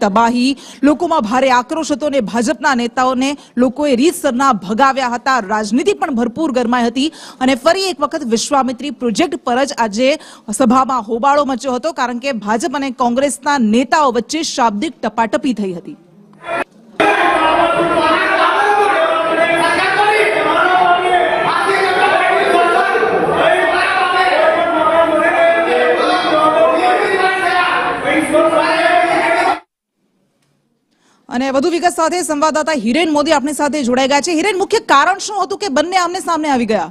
તબાહી લોકોમાં ભારે આક્રોશ હતો અને ભાજપના નેતાઓને લોકોએ રીતસરના ભગાવ્યા હતા। રાજનીતિ પણ ભરપૂર ગરમાઈ હતી અને ફરી એક વખત વિશ્વામિત્રી પ્રોજેક્ટ પર જ આજે સભામાં હોબાળો મચ્યો હતો, કારણ કે ભાજપ અને કોંગ્રેસના નેતાઓ વચ્ચે શાબ્દિક ટપાટપી થઈ હતી। અને વધુ વિગત સાથે સંવાદદાતા હિરેન મોદી આપણી સાથે જોડાઈ ગયા છે। હિરેન, મુખ્ય કારણ શું હતું કે બંને આમને સામને આવી ગયા?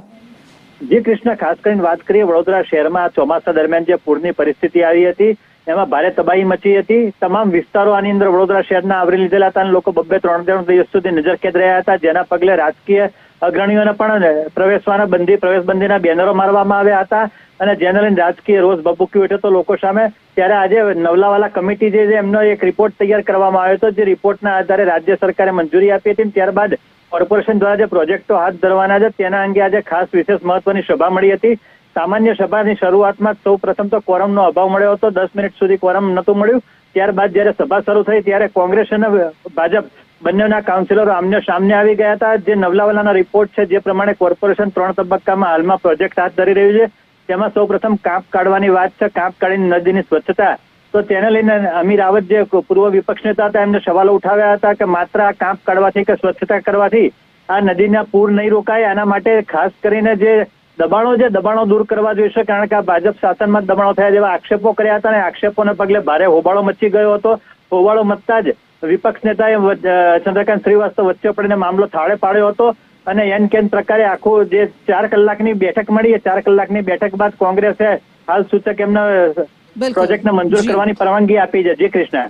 જી કૃષ્ણ, ખાસ કરીને વાત કરીએ વડોદરા શહેરમાં ચોમાસા દરમિયાન જે પૂરની પરિસ્થિતિ આવી હતી એમાં ભારે તબાહી મચી હતી। તમામ વિસ્તારો આની અંદર વડોદરા શહેરના આવરી લીધેલા હતા અને લોકો 2-3 દિવસ સુધી નજરકેદ રહ્યા હતા, જેના પગલે રાજકીય અગ્રણીઓને પણ પ્રવેશબંધીના બેનરો મારવામાં આવ્યા હતા અને જેને લઈને રાજકીય રોષ ભભૂકી ઉઠ્યો હતો લોકો સામે। ત્યારે આજે નવલાવાલા કમિટી જે એમનો એક રિપોર્ટ તૈયાર કરવામાં આવ્યો હતો, જે રિપોર્ટના આધારે રાજ્ય સરકારે મંજૂરી આપી હતી। ત્યારબાદ કોર્પોરેશન દ્વારા જે પ્રોજેક્ટો હાથ ધરવાના છે તેના અંગે આજે ખાસ વિશેષ મહત્વની સભા મળી હતી। સામાન્ય સભાની શરૂઆતમાં સૌ પ્રથમ તો કોરમનો અભાવ મળ્યો હતો, 10 મિનિટ સુધી કોરમ નહોતું મળ્યું। ત્યારબાદ જયારે સભા શરૂ થઈ ત્યારે કોંગ્રેસ અને ભાજપ બંનેના કાઉન્સિલરો આમને સામને આવી ગયા હતા। જે નવલાવાલાનો રિપોર્ટ છે જે પ્રમાણે કોર્પોરેશન 3 તબક્કામાં હાલમાં પ્રોજેક્ટ હાથ ધરી રહ્યું છે, તેમાં સૌ પ્રથમ કાંપ કાઢવાની વાત છે, કાંપ કાઢીને નદીની સ્વચ્છતા। તો તેને લઈને અમીર રાવત જે પૂર્વ વિપક્ષ નેતા હતા એમને સવાલો ઉઠાવ્યા હતા કે માત્ર આ કાંપ કાઢવાથી કે સ્વચ્છતા કરવાથી આ નદીના પૂર નહીં રોકાય, આના માટે ખાસ કરીને જે દબાણો દૂર કરવા જોઈશે, કારણ કે આ ભાજપ શાસનમાં દબાણો થયા જેવા આક્ષેપો કર્યા હતા અને આક્ષેપોને પગલે ભારે હોબાળો મચી ગયો હતો। હોબાળો મચતા જ વિપક્ષ નેતાએ ચંદ્રકાંત શ્રીવાસ્તવ વચ્ચે પડીને મામલો થાળે પાડ્યો હતો અને એન કેન પ્રકારે આખું જે 4 કલાકની બેઠક મળી, એ 4 કલાકની બેઠક બાદ કોંગ્રેસે હાલ સૂચક એમના પ્રોજેક્ટને મંજૂર કરવાની પરવાનગી આપી છે। જી કૃષ્ણ।